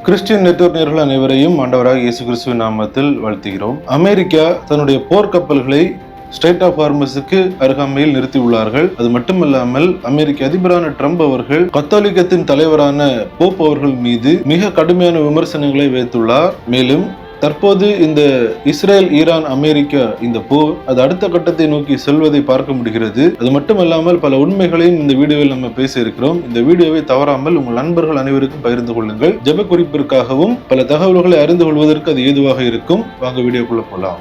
Christian network நேயர்கள் அனைவரையும் ஆண்டவராக இயேசு கிறிஸ்துவின் நாமத்தில் வாழ்த்துகிறோம். அமெரிக்கா தன்னுடைய போர்க்கப்பல்களை ஸ்ட்ரெய்ட் ஆஃப் ஹார்மஸுக்கு அருகாமையில் நிறுத்தியுள்ளார்கள். அது மட்டுமல்லாமல் அமெரிக்க அதிபரான ட்ரம்ப் அவர்கள் கத்தோலிக்கத்தின் தலைவரான போப் அவர்கள் மீது மிக கடுமையான விமர்சனங்களை வைத்துள்ளார். மேலும் தற்போது இந்த இஸ்ரேல் ஈரான் அமெரிக்கா இந்த போர் அது அடுத்த கட்டத்தை நோக்கி செல்வதை பார்க்க முடிகிறது. அது மட்டுமல்லாமல் பல உண்மைகளையும் இந்த வீடியோவில் நம்ம பேச இருக்கிறோம். இந்த வீடியோவை தவறாமல் உங்கள் நண்பர்கள் அனைவருக்கும் பகிர்ந்து கொள்ளுங்கள். ஜெப குறிப்பிற்காகவும் பல தகவல்களை அறிந்து கொள்வதற்கு அது ஏதுவாக இருக்கும். வாங்க வீடியோக்குள்ள போலாம்.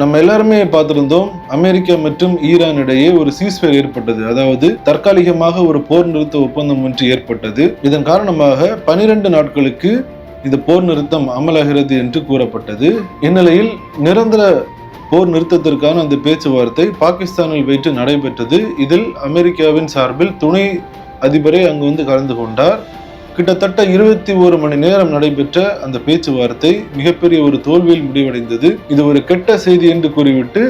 நம்ம எல்லாருமே பார்த்திருந்தோம், அமெரிக்கா மற்றும் ஈரான் இடையே ஒரு சீஸ்ஃபயர் ஏற்பட்டது. அதாவது தற்காலிகமாக ஒரு போர் நிறுத்த ஒப்பந்தம் ஒன்று ஏற்பட்டது. இதன் காரணமாக 12 நாட்களுக்கு இந்த போர் நிறுத்தம் அமலாகிறது என்று கூறப்பட்டது. இந்நிலையில் நிரந்தர போர் நிறுத்தத்திற்கான அந்த பேச்சுவார்த்தை பாகிஸ்தானில் வைத்து நடைபெற்றது. இதில் அமெரிக்காவின் சார்பில் துணை அதிபரே அங்கு கலந்து கொண்டார். கிட்டத்தட்ட 21 மணி நேரம் நடைபெற்ற அந்த பேச்சுவார்த்தை மிகப்பெரிய ஒரு தோல்வியில் முடிவடைந்தது. இது ஒரு கெட்ட செய்தி என்று கூறிவிட்டு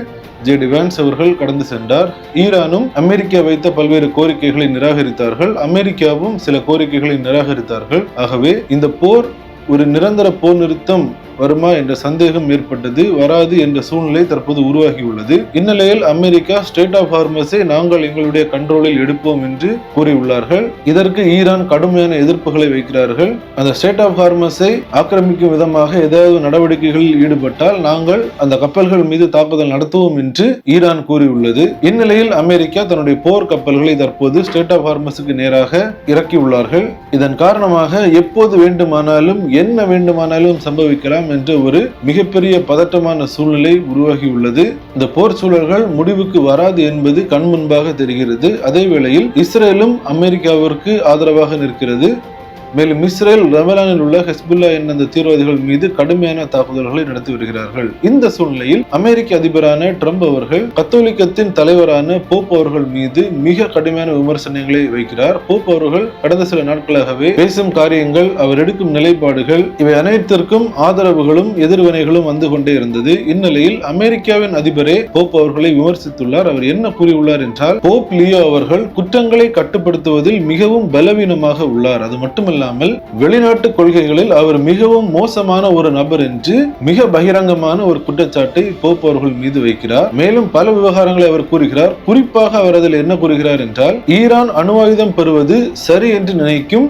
ஜே.டி. வான்ஸ் அவர்கள் கடந்து சென்றார். ஈரானும் அமெரிக்கா வைத்த பல்வேறு கோரிக்கைகளை நிராகரித்தார்கள். அமெரிக்காவும் சில கோரிக்கைகளை நிராகரித்தார்கள். ஆகவே இந்த போர் ஒரு நிரந்தர போர் நிறுத்தம் வருமா என்ற சந்தேகம் ஏற்பட்டது. வராது என்ற சூழ்நிலை தற்போது உருவாகியுள்ளது. இந்நிலையில் அமெரிக்கா ஸ்ட்ரெய்ட் ஆஃப் ஹார்மஸை நாங்கள் எங்களுடைய கண்ட்ரோலில் எடுப்போம் என்று கூறியுள்ளார்கள். இதற்கு ஈரான் கடுமையான எதிர்ப்புகளை வைக்கிறார்கள். அந்த ஸ்ட்ரெய்ட் ஆஃப் ஹார்மஸை ஆக்கிரமிக்கும் விதமாக ஏதாவது நடவடிக்கைகளில் ஈடுபட்டால் நாங்கள் அந்த கப்பல்கள் மீது தாக்குதல் நடத்துவோம் என்று ஈரான் கூறியுள்ளது. இந்நிலையில் அமெரிக்கா தன்னுடைய போர் கப்பல்களை தற்போது ஸ்ட்ரெய்ட் ஆஃப் ஹார்மஸுக்கு நேராக இறக்கியுள்ளார்கள். இதன் காரணமாக எப்போது வேண்டுமானாலும் என்ன வேண்டுமானாலும் சம்பவிக்கலாம் என்ற ஒரு மிகப்பெரிய பதட்டமான சூழ்நிலை உருவாகியுள்ளது. இந்த போர் சூழல்கள் முடிவுக்கு வராது என்பது கண் முன்பாக தெரிகிறது. அதே வேளையில் இஸ்ரேலும் அமெரிக்காவிற்கு ஆதரவாக நிற்கிறது. மேலும் இஸ்ரேல் லெபனானில் உள்ள ஹெஸ்புல்லா என்ற அந்த தீவிரவாதிகள் மீது கடுமையான தாக்குதல்களை நடத்தி வருகிறார்கள். இந்த சூழ்நிலையில் அமெரிக்க அதிபரான ட்ரம்ப் அவர்கள் கத்தோலிக்கத்தின் தலைவரான போப் அவர்கள் மீது மிக கடுமையான விமர்சனங்களை வைக்கிறார். போப் அவர்கள் கடந்த சில நாட்களாகவே பேசும் காரியங்கள், அவர் எடுக்கும் நிலைப்பாடுகள், இவை அனைத்திற்கும் ஆதரவுகளும் எதிர்வினைகளும் வந்து கொண்டே இருந்தது. இந்நிலையில் அமெரிக்காவின் அதிபரே போப் அவர்களை விமர்சித்துள்ளார். அவர் என்ன கூறியுள்ளார் என்றால், போப் லியோ அவர்கள் குற்றங்களை கட்டுப்படுத்துவதில் மிகவும் பலவீனமாக உள்ளார். அது மட்டுமல்ல, வெளிநாட்டு கொள்கைகளில் அவர் மிகவும் மோசமான ஒரு நபர் என்று மிக பகிரங்கமான ஒரு குற்றச்சாட்டை போப் அவர்கள் மீது வைக்கிறார். மேலும் பல விவகாரங்களை அவர் கூறுகிறார். குறிப்பாக அவர் அதில் என்ன கூறுகிறார் என்றால், ஈரான் அணு ஆயுதம் பெறுவது சரி என்று நினைக்கும்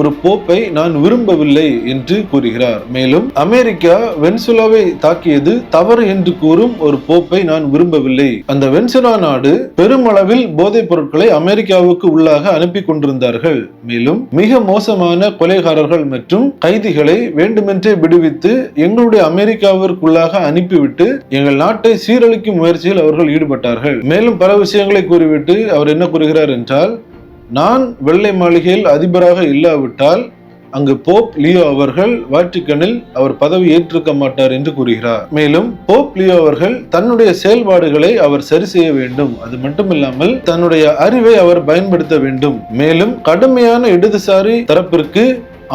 ஒரு போப்பை நான் விரும்பவில்லை என்று கூறுகிறார். மேலும் அமெரிக்கா வெனிசுலாவை தாக்கியது தவறு என்று கூறும் ஒரு போப்பை நான் விரும்பவில்லை. அந்த வெனிசுலா நாடு பெருமளவில் போதைப் பொருட்களை அமெரிக்காவுக்கு உள்ளாக அனுப்பி கொண்டிருந்தார்கள். மேலும் மிக மோசமான கொலைகாரர்கள் மற்றும் கைதிகளை வேண்டுமென்றே விடுவித்து எங்களுடைய அமெரிக்காவிற்குள்ளாக அனுப்பிவிட்டு எங்கள் நாட்டை சீரழிக்கும் முயற்சியில் அவர்கள் ஈடுபட்டார்கள். மேலும் பல விஷயங்களை கூறிவிட்டு அவர் என்ன கூறுகிறார் என்றால், நான் வெள்ளை மாளிகையில் அதிபராக இல்லாவிட்டால் அங்கு போப் லியோ அவர்கள் வாட்டிக்கனில் அவர் பதவி ஏற்றிருக்க மாட்டார் என்று கூறுகிறார். மேலும் போப் லியோ அவர்கள் தன்னுடைய செயல்பாடுகளை அவர் சரி செய்ய வேண்டும். அது மட்டுமில்லாமல் தன்னுடைய அறிவை அவர் பயன்படுத்த வேண்டும். மேலும் கடுமையான இடதுசாரி தரப்பிற்கு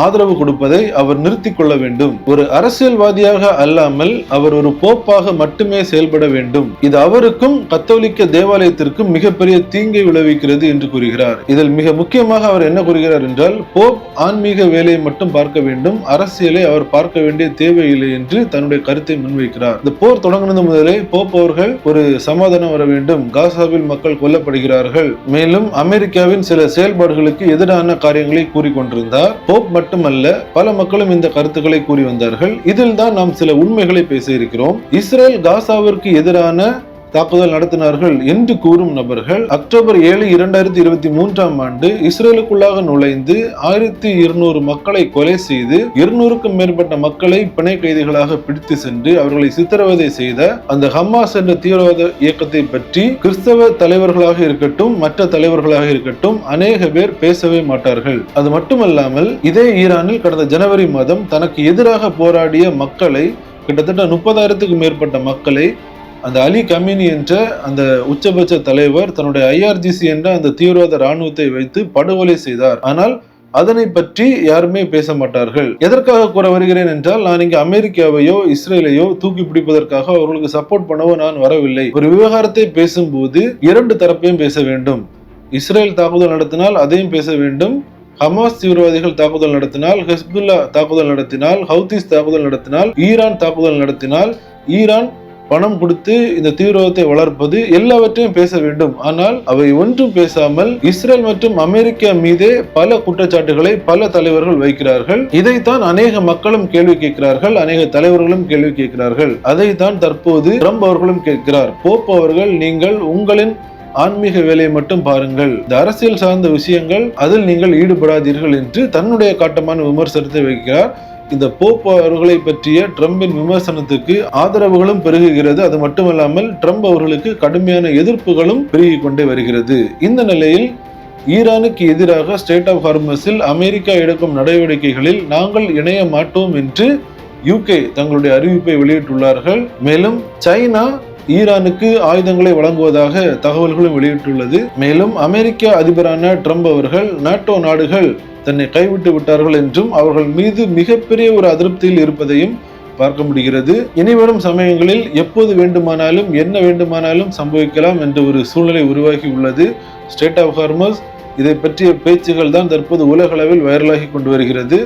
ஆதரவு கொடுப்பதை அவர் நிறுத்திக் கொள்ள வேண்டும். ஒரு அரசியல்வாதியாக அல்லாமல் அவர் ஒரு போப்பாக மட்டுமே செயல்பட வேண்டும். இது அவருக்கும் கத்தோலிக்க தேவாலயத்திற்கும் மிகப்பெரிய தீங்கை விளைவிக்கிறது என்று கூறுகிறார். இதில் மிக முக்கியமாக அவர் என்ன கூறுகிறார் என்றால், போப் ஆன்மீக வேலையை மட்டும் பார்க்க வேண்டும், அரசியலை அவர் பார்க்க வேண்டிய தேவையில்லை என்று தன்னுடைய கருத்தை முன்வைக்கிறார். இந்த போர் தொடங்கினது முதலே போப் அவர்கள் ஒரு சமாதானம் வர வேண்டும், காசாவில் மக்கள் கொல்லப்படுகிறார்கள், மேலும் அமெரிக்காவின் சில செயல்பாடுகளுக்கு எதிரான காரியங்களை கூறிக்கொண்டிருந்தார். போப் மட்டுமல்ல, பல மக்களும் இந்த கருத்துக்களை கூறி வந்தார்கள். இதில் தான் நாம் சில உண்மைகளை பேச இருக்கிறோம். இஸ்ரேல் காசாவிற்கு எதிரான தாக்குதல் நடத்தினார்கள் என்று கூறும் நபர்கள் அக்டோபர் 7, 2023 இஸ்ரேலுக்குள்ளாக நுழைந்து 1200 மக்களை கொலை செய்து 200க்கும் மேற்பட்ட மக்களை பிணை கைதிகளாக பிடித்து சென்று அவர்களை சித்திரவதை செய்த அந்த ஹமாஸ் என்ற தீவிரவாத இயக்கத்தை பற்றி கிறிஸ்தவ தலைவர்களாக இருக்கட்டும், மற்ற தலைவர்களாக இருக்கட்டும், அநேக பேர் பேசவே மாட்டார்கள். அது மட்டுமல்லாமல் இதே ஈரானில் கடந்த ஜனவரி மாதம் தனக்கு எதிராக போராடிய மக்களை, கிட்டத்தட்ட 30,000க்கும் மேற்பட்ட மக்களை அந்த அலி கமினி என்ற அந்த உச்சபட்ச தலைவர் தன்னுடைய IRGC என்ற அந்த தீவிரவாத ராணுவத்தை வைத்து படுகொலை செய்தார். ஆனால் அதனை பற்றி யாருமே பேச மாட்டார்கள். எதற்காக கூற வருகிறேன் என்றால், நான் இங்கு அமெரிக்காவையோ இஸ்ரேலையோ தூக்கி பிடிப்பதற்காக அவர்களுக்கு சப்போர்ட் பண்ணவோ நான் வரவில்லை. ஒரு விவகாரத்தை பேசும்போது இரண்டு தரப்பையும் பேச வேண்டும். இஸ்ரேல் தாக்குதல் நடத்தினால் அதையும் பேச வேண்டும். ஹமாஸ் தீவிரவாதிகள் தாக்குதல் நடத்தினால், ஹெஸ்புல்லா தாக்குதல் நடத்தினால், ஹவுதிஸ் தாக்குதல் நடத்தினால், ஈரான் தாக்குதல் நடத்தினால், ஈரான் பணம் கொடுத்து இந்த தீவிரவாதத்தை வளர்ப்பது எல்லாவற்றையும் பேச வேண்டும். ஆனால் அவை ஒன்றும் பேசாமல் இஸ்ரேல் மற்றும் அமெரிக்கா மீதே பல குற்றச்சாட்டுகளை பல தலைவர்கள் வைக்கிறார்கள். இதைத்தான் அநேக மக்களும் கேள்வி கேட்கிறார்கள், அநேக தலைவர்களும் கேள்வி கேட்கிறார்கள். அதைத்தான் தற்போது ட்ரம்ப் அவர்களும் கேட்கிறார். போப் அவர்கள், நீங்கள் உங்களின் ஆன்மீக வேலையை மட்டும் பாருங்கள், இந்த அரசியல் சார்ந்த விஷயங்கள் அதில் நீங்கள் ஈடுபடாதீர்கள் என்று தன்னுடைய காட்டமான விமர்சனத்தை வைக்கிறார். இந்த போப் அவர்களை பற்றிய ட்ரம்பின் விமர்சனத்துக்கு ஆதரவுகளும் பெருகுகிறது. அது மட்டுமல்லாமல் ட்ரம்ப் அவர்களுக்கு கடுமையான எதிர்ப்புகளும் பெருகிக் கொண்டே வருகிறது. இந்த நிலையில் ஈரானுக்கு எதிராக ஸ்டேட் ஆஃப் ஹார்மஸில் அமெரிக்கா எடுக்கும் நடவடிக்கைகளில் நாங்கள் இணைய மாட்டோம் என்று யூகே தங்களுடைய அறிவிப்பை வெளியிட்டுள்ளார்கள். மேலும் சைனா ஈரானுக்கு ஆயுதங்களை வழங்குவதாக தகவல்களும் வெளியிட்டுள்ளது. மேலும் அமெரிக்க அதிபரான ட்ரம்ப் அவர்கள் நாட்டோ நாடுகள் தன்னை கைவிட்டு விட்டார்கள் என்றும் அவர்கள் மீது மிகப்பெரிய ஒரு அதிருப்தியில் இருப்பதையும் பார்க்க முடிகிறது. இனிவரும் சமயங்களில் எப்போது வேண்டுமானாலும் என்ன வேண்டுமானாலும் சம்பவிக்கலாம் என்ற ஒரு சூழ்நிலை உருவாகி உள்ளது. ஸ்டேட் ஆஃப் ஹார்மஸ் இதை பற்றிய பேச்சுகள் தான் தற்போது உலக அளவில் வைரலாகி கொண்டு வருகிறது.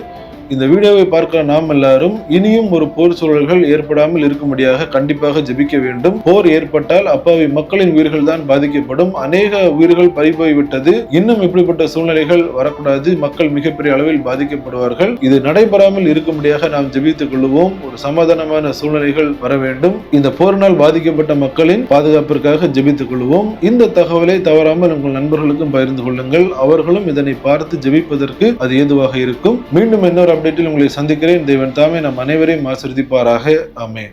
இந்த வீடியோவை பார்க்க நாம் எல்லாரும் இனியும் ஒரு போர் சூழல்கள் ஏற்படாமல் இருக்கும்படியாக கண்டிப்பாக ஜெபிக்க வேண்டும். போர் ஏற்பட்டால் அப்பாவி மக்களின் உயிர்கள் தான் பாதிக்கப்படும். அநேக உயிர்கள் பறிபோய்விட்டது. இன்னும் இப்படிப்பட்ட சூழ்நிலைகள் வரக்கூடாது. மக்கள் மிகப்பெரிய அளவில் பாதிக்கப்படுவார்கள். இது நடைபெறாமல் இருக்கும்படியாக நாம் ஜெபித்துக் கொள்வோம். ஒரு சமாதானமான சூழ்நிலைகள் வர வேண்டும். இந்த போரினால் பாதிக்கப்பட்ட மக்களின் பாதுகாப்பிற்காக ஜெபித்துக் கொள்வோம். இந்த தகவலை தவறாமல் உங்கள் நண்பர்களுக்கும் பகிர்ந்து கொள்ளுங்கள். அவர்களும் இதனை பார்த்து ஜெபிப்பதற்கு அது ஏதுவாக இருக்கும். மீண்டும் இன்னொரு அப்டேட்டில் உங்களை சந்திக்கிறேன். தேவன் தாமே நம் அனைவரையும் ஆசீர்வதிப்பாராக. ஆமென்.